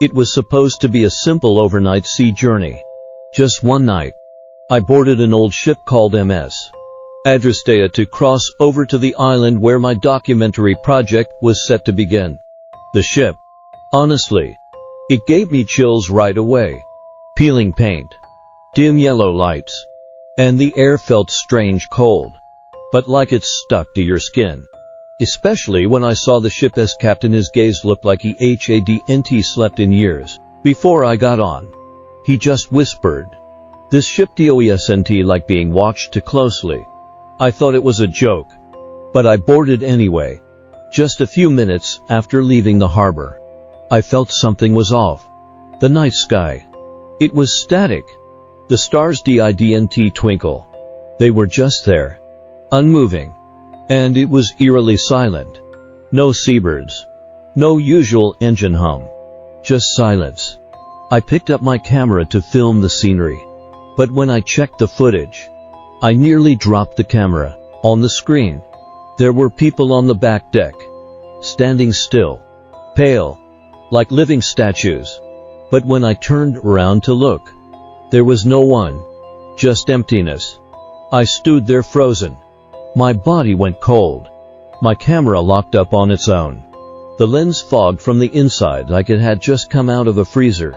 It was supposed to be a simple overnight sea journey. Just one night, I boarded an old ship called MS Adristea to cross over to the island where my documentary project was set to begin. The ship, honestly, it gave me chills right away. Peeling paint, dim yellow lights, and the air felt strange cold, but like it stuck to your skin. Especially when I saw the ship's captain. His gaze looked like he hadn't slept in years before I got on. He just whispered, "This ship doesn't like being watched too closely." I thought it was a joke, but I boarded anyway. Just a few minutes after leaving the harbor, I felt something was off. The night sky, it was static. The stars didn't twinkle. They were just there, unmoving. And it was eerily silent. No seabirds. No usual engine hum. Just silence. I picked up my camera to film the scenery. But when I checked the footage, I nearly dropped the camera. On the screen, there were people on the back deck, standing still, pale, like living statues. But when I turned around to look, there was no one. Just emptiness. I stood there frozen. My body went cold. My camera locked up on its own. The lens fogged from the inside like it had just come out of a freezer.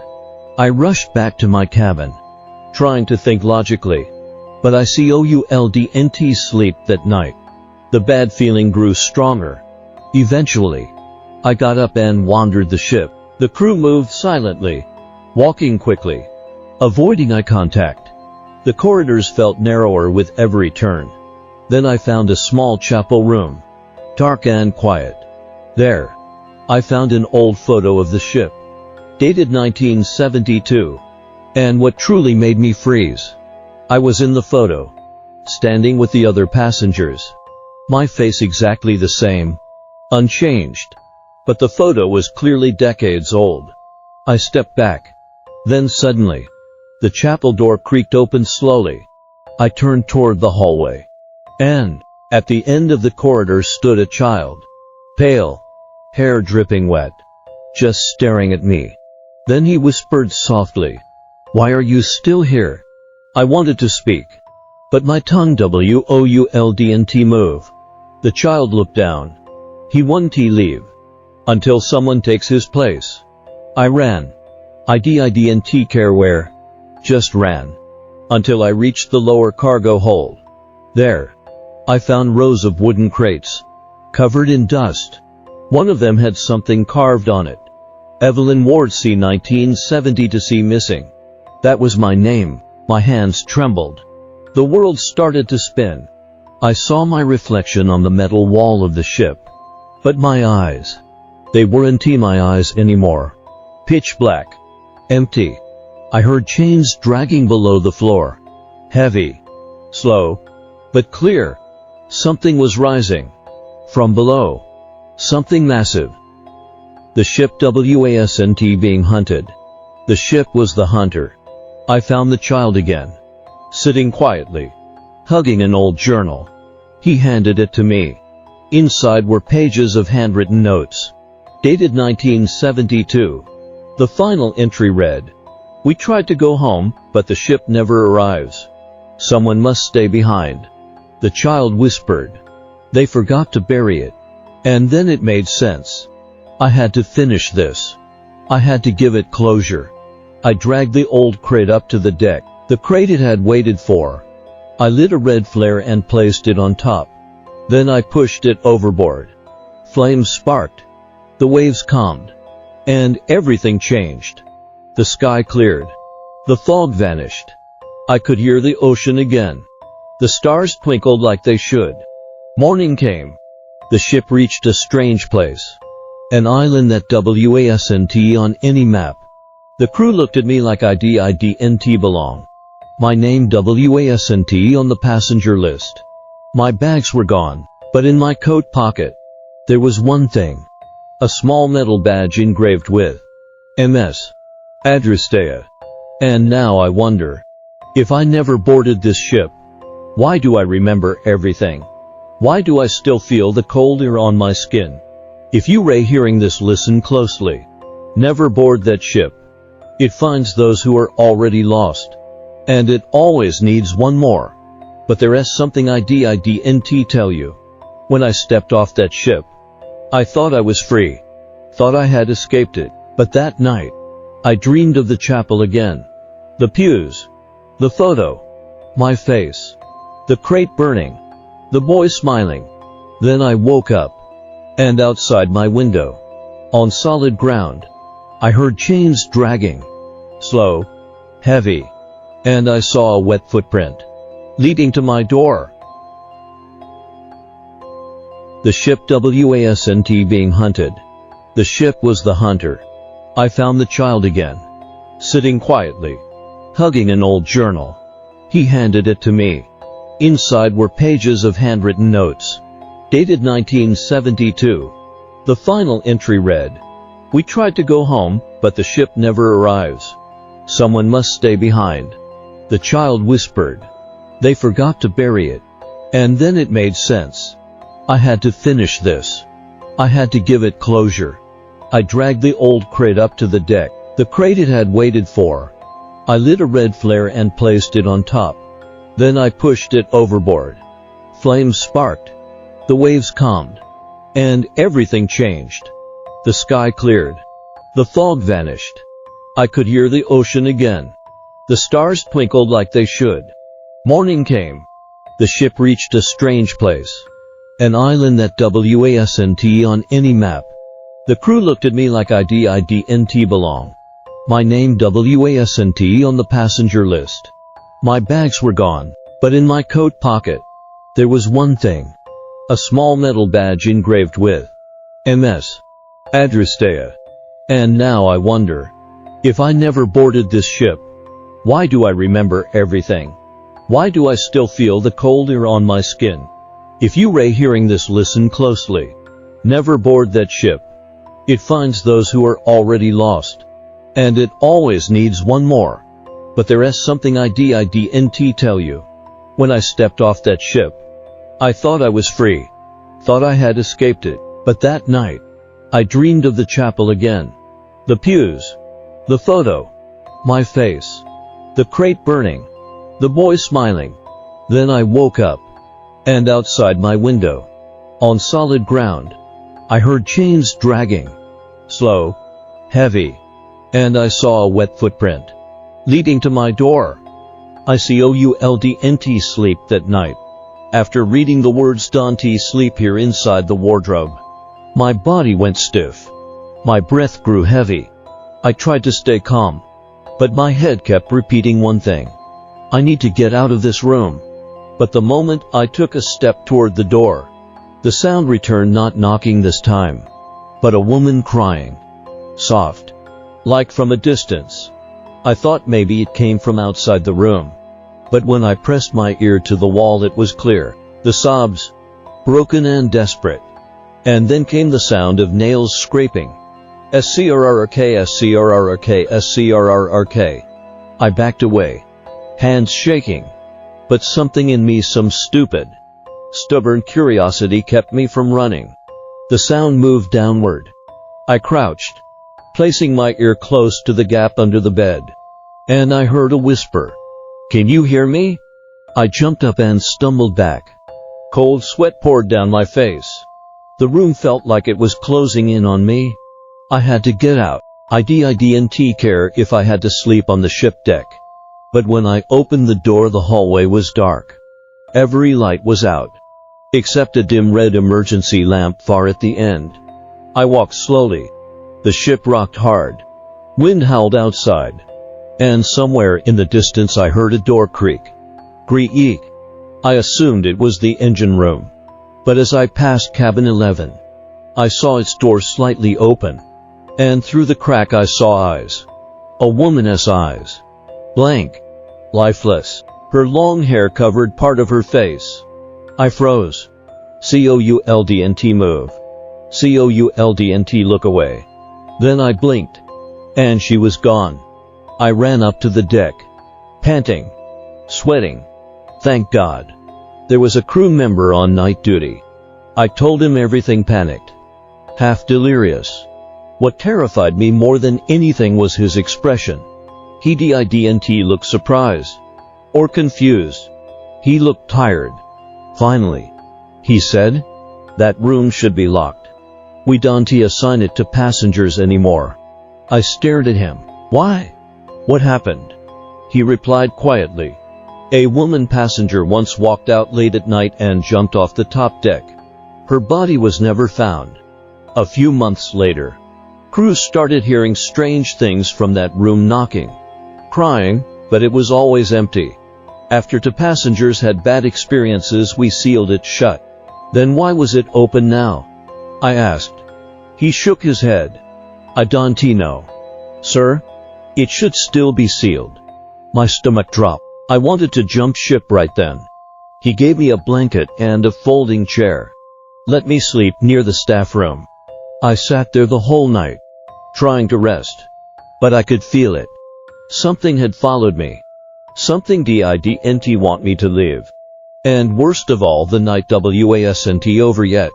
I rushed back to my cabin, trying to think logically. But I couldn't sleep that night. The bad feeling grew stronger. Eventually, I got up and wandered the ship. The crew moved silently, walking quickly, avoiding eye contact. The corridors felt narrower with every turn. Then I found a small chapel room, dark and quiet. There, I found an old photo of the ship, dated 1972. And what truly made me freeze, I was in the photo, standing with the other passengers. My face exactly the same, unchanged. But the photo was clearly decades old. I stepped back. Then suddenly, the chapel door creaked open slowly. I turned toward the hallway. And, at the end of the corridor stood a child. Pale, hair dripping wet, just staring at me. Then he whispered softly, "Why are you still here?" I wanted to speak, but my tongue wouldn't move. The child looked down. He wouldn't leave until someone takes his place. I ran. I didn't care where. Just ran. Until I reached the lower cargo hold. There, I found rows of wooden crates, covered in dust. One of them had something carved on it. Evelyn Ward C. 1970 to see missing. That was my name. My hands trembled. The world started to spin. I saw my reflection on the metal wall of the ship. But my eyes, they weren't my eyes anymore. Pitch black. Empty. I heard chains dragging below the floor. Heavy. Slow. But clear. Something was rising. From below. Something massive. The ship wasn't being hunted. The ship was the hunter. I found the child again, sitting quietly, hugging an old journal. He handed it to me. Inside were pages of handwritten notes, dated 1972. The final entry read, "We tried to go home, but the ship never arrives. Someone must stay behind." The child whispered, "They forgot to bury it." And then it made sense. I had to finish this. I had to give it closure. I dragged the old crate up to the deck, the crate it had waited for. I lit a red flare and placed it on top. Then I pushed it overboard. Flames sparked. The waves calmed. And everything changed. The sky cleared. The fog vanished. I could hear the ocean again. The stars twinkled like they should. Morning came. The ship reached a strange place. An island that wasn't on any map. The crew looked at me like I didn't belong. My name wasn't on the passenger list. My bags were gone, but in my coat pocket, there was one thing. A small metal badge engraved with MS Adristea. And now I wonder, if I never boarded this ship, why do I remember everything? Why do I still feel the cold air on my skin? If you are hearing this, listen closely. Never board that ship. It finds those who are already lost. And it always needs one more. But there is something I didn't tell you. When I stepped off that ship, I thought I was free. Thought I had escaped it. But that night, I dreamed of the chapel again. The pews. The photo. My face. The crate burning. The boy smiling. Then I woke up. And outside my window, on solid ground, I heard chains dragging. Slow. Heavy. And I saw a wet footprint leading to my door. The ship wasn't being hunted. The ship was the hunter. I found the child again, sitting quietly, hugging an old journal. He handed it to me. Inside were pages of handwritten notes, dated 1972. The final entry read, "We tried to go home, but the ship never arrives. Someone must stay behind." The child whispered, "They forgot to bury it." And then it made sense. I had to finish this. I had to give it closure. I dragged the old crate up to the deck, the crate it had waited for. I lit a red flare and placed it on top. Then I pushed it overboard. Flames sparked. The waves calmed. And everything changed. The sky cleared. The fog vanished. I could hear the ocean again. The stars twinkled like they should. Morning came. The ship reached a strange place. An island that wasn't on any map. The crew looked at me like I didn't belong. My name wasn't on the passenger list. My bags were gone, but in my coat pocket, there was one thing. A small metal badge engraved with MS. Adrestea. And now I wonder, if I never boarded this ship, why do I remember everything? Why do I still feel the cold air on my skin? If you are hearing this, listen closely. Never board that ship. It finds those who are already lost. And it always needs one more. But there is something I didn't tell you. When I stepped off that ship, I thought I was free. Thought I had escaped it. But that night, I dreamed of the chapel again. The pews. The photo. My face. The crate burning. The boy smiling. Then I woke up. And outside my window, on solid ground, I heard chains dragging. Slow. Heavy. And I saw a wet footprint leading to my door. I couldn't sleep that night. After reading the words "Don't sleep here" inside the wardrobe, my body went stiff. My breath grew heavy. I tried to stay calm, but my head kept repeating one thing. I need to get out of this room. But the moment I took a step toward the door, the sound returned, not knocking this time, but a woman crying. Soft. Like from a distance. I thought maybe it came from outside the room. But when I pressed my ear to the wall, it was clear. The sobs. Broken and desperate. And then came the sound of nails scraping. Scrrk, scrrk, scrrk. I backed away. Hands shaking. But something in me, some stubborn curiosity, kept me from running. The sound moved downward. I crouched, placing my ear close to the gap under the bed. And I heard a whisper. "Can you hear me?" I jumped up and stumbled back. Cold sweat poured down my face. The room felt like it was closing in on me. I had to get out. I didn't care if I had to sleep on the ship deck. But when I opened the door, the hallway was dark. Every light was out, except a dim red emergency lamp far at the end. I walked slowly. The ship rocked hard. Wind howled outside. And somewhere in the distance I heard a door creak. Creak. I assumed it was the engine room. But as I passed cabin 11, I saw its door slightly open. And through the crack I saw eyes. A woman's eyes. Blank. Lifeless. Her long hair covered part of her face. I froze. Couldn't move. Couldn't look away. Then I blinked. And she was gone. I ran up to the deck. Panting. Sweating. Thank God. There was a crew member on night duty. I told him everything, panicked. Half delirious. What terrified me more than anything was his expression. He didn't look surprised or confused. He looked tired. Finally, he said, "That room should be locked. We don't assign it to passengers anymore." I stared at him. "Why? What happened?" He replied quietly, "A woman passenger once walked out late at night and jumped off the top deck. Her body was never found." A few months later, crew started hearing strange things from that room, knocking, crying, but it was always empty. After two passengers had bad experiences, we sealed it shut. "Then why was it open now?" I asked. He shook his head. "I don't know, sir. It should still be sealed." My stomach dropped. I wanted to jump ship right then. He gave me a blanket and a folding chair. Let me sleep near the staff room. I sat there the whole night, trying to rest. But I could feel it. Something had followed me. Something didn't want me to leave. And worst of all, the night wasn't over yet.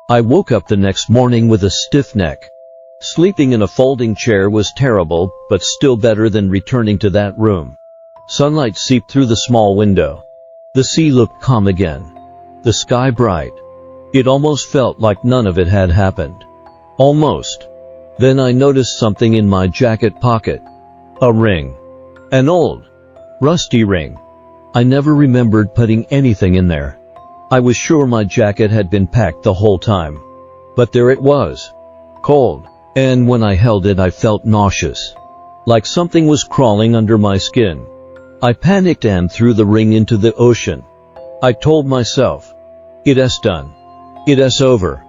I woke up the next morning with a stiff neck. Sleeping in a folding chair was terrible, but still better than returning to that room. Sunlight seeped through the small window. The sea looked calm again. The sky bright. It almost felt like none of it had happened. Almost. Then I noticed something in my jacket pocket. A ring. An old, rusty ring. I never remembered putting anything in there. I was sure my jacket had been packed the whole time. But there it was. Cold. And when I held it, I felt nauseous. Like something was crawling under my skin. I panicked and threw the ring into the ocean. I told myself, "It's done. It's over."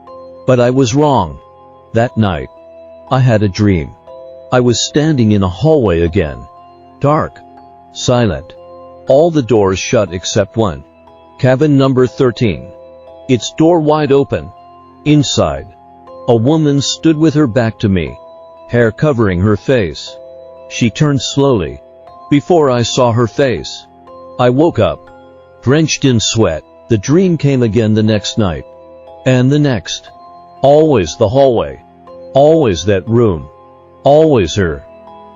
But I was wrong. That night, I had a dream. I was standing in a hallway again. Dark. Silent. All the doors shut except one. Cabin number 13. Its door wide open. Inside, a woman stood with her back to me, hair covering her face. She turned slowly. Before I saw her face, I woke up, drenched in sweat. The dream came again the next night. And the next. Always the hallway. Always that room. Always her.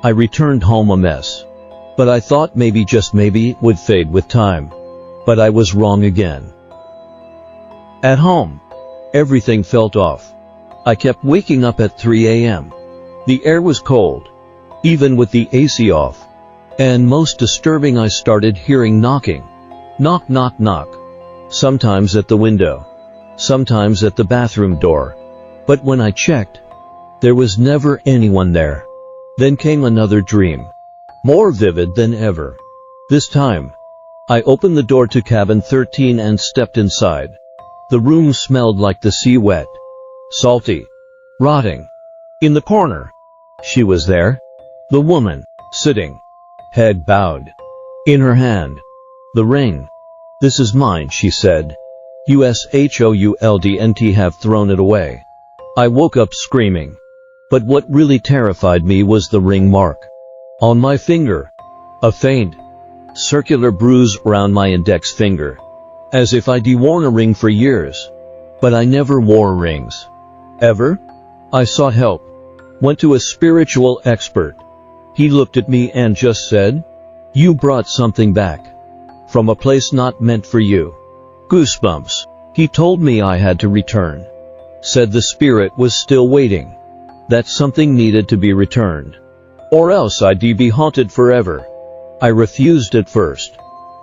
I returned home a mess. But I thought maybe, just maybe, it would fade with time. But I was wrong again. At home, everything felt off. I kept waking up at 3 a.m. The air was cold, even with the AC off. And most disturbing, I started hearing knocking. Knock, knock, knock. Sometimes at the window. Sometimes at the bathroom door. But when I checked, there was never anyone there. Then came another dream. More vivid than ever. This time, I opened the door to cabin 13 and stepped inside. The room smelled like the sea, wet, salty, rotting. In the corner, she was there. The woman, sitting, head bowed. In her hand, the ring. "This is mine," she said. "Shouldn't have thrown it away." I woke up screaming. But what really terrified me was the ring mark. On my finger. A faint, circular bruise around my index finger. As if I'd worn a ring for years. But I never wore rings. Ever? I sought help. Went to a spiritual expert. He looked at me and just said, "You brought something back. From a place not meant for you." Goosebumps. He told me I had to return. Said the spirit was still waiting. That something needed to be returned. Or else I'd be haunted forever. I refused at first.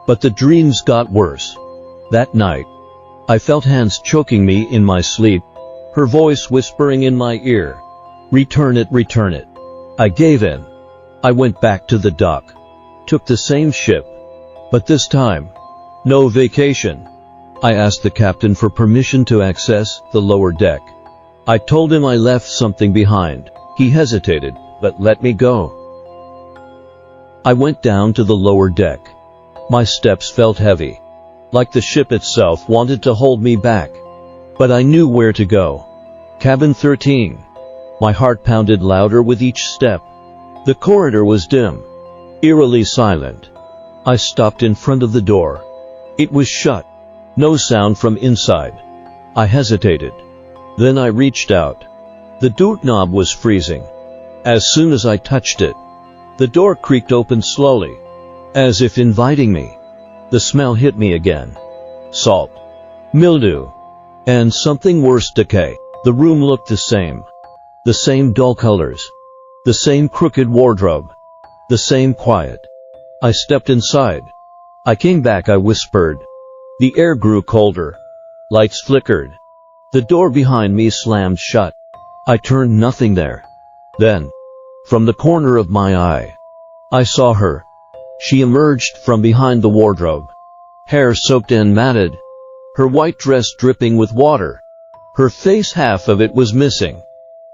But the dreams got worse. That night, I felt hands choking me in my sleep. Her voice whispering in my ear, "Return it, return it." I gave in. I went back to the dock. Took the same ship. But this time, no vacation. I asked the captain for permission to access the lower deck. I told him I left something behind. He hesitated, but let me go. I went down to the lower deck. My steps felt heavy, like the ship itself wanted to hold me back. But I knew where to go. Cabin 13. My heart pounded louder with each step. The corridor was dim, eerily silent. I stopped in front of the door. It was shut. No sound from inside. I hesitated. Then I reached out. The doorknob was freezing. As soon as I touched it, the door creaked open slowly, as if inviting me. The smell hit me again. Salt, mildew, and something worse, decay. The room looked the same. The same dull colors. The same crooked wardrobe. The same quiet. I stepped inside. I came back, I whispered. The air grew colder. Lights flickered. The door behind me slammed shut. I turned, nothing there. Then, from the corner of my eye, I saw her. She emerged from behind the wardrobe. Hair soaked and matted. Her white dress dripping with water. Her face, half of it was missing.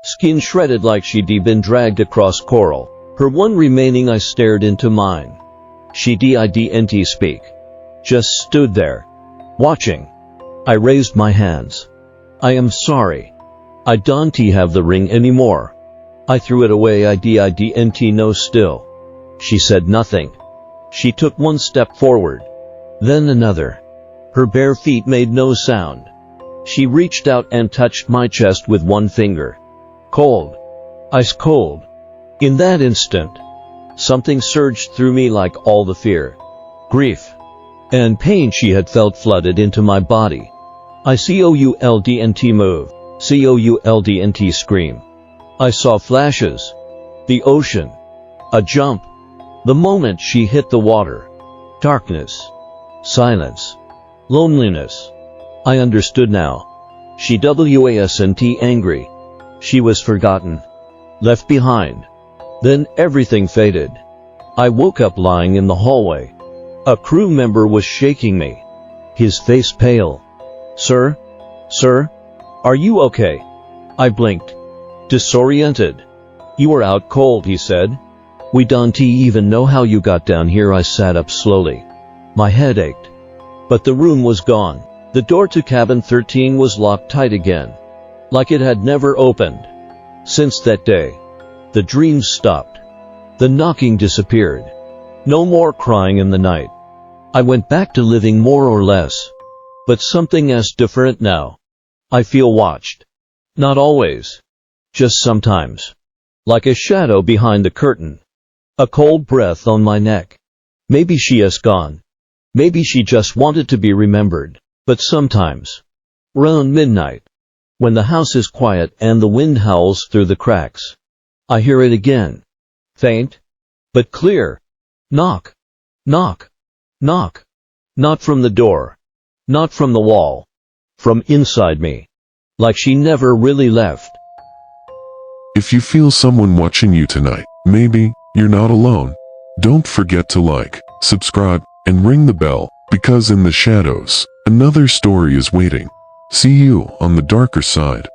Skin shredded like she'd been dragged across coral. Her one remaining eye stared into mine. She didn't speak. Just stood there, watching. I raised my hands. I am sorry. I don't have the ring anymore. I threw it away. I didn't know still. She said nothing. She took one step forward, then another. Her bare feet made no sound. She reached out and touched my chest with one finger. Cold. Ice cold. In that instant, something surged through me, like all the fear, grief, and pain she had felt flooded into my body. I couldn't move. Couldn't scream. I saw flashes. The ocean. A jump. The moment she hit the water. Darkness. Silence. Loneliness. I understood now. She wasn't angry. She was forgotten. Left behind. Then everything faded. I woke up lying in the hallway. A crew member was shaking me. His face pale. Sir? Sir? Are you okay? I blinked. Disoriented. You were out cold, he said. We don't even know how you got down here. I sat up slowly. My head ached. But the room was gone. The door to cabin 13 was locked tight again, like it had never opened. Since that day, the dreams stopped. The knocking disappeared. No more crying in the night. I went back to living more or less. But something is different now. I feel watched. Not always. Just sometimes. Like a shadow behind the curtain. A cold breath on my neck. Maybe she is gone. Maybe she just wanted to be remembered. But sometimes, around midnight, when the house is quiet and the wind howls through the cracks, I hear it again. Faint, but clear. Knock. Knock. Knock. Not from the door. Not from the wall. From inside me. Like she never really left. If you feel someone watching you tonight, maybe you're not alone. Don't forget to like, subscribe, and ring the bell, because in the shadows, another story is waiting. See you on the darker side.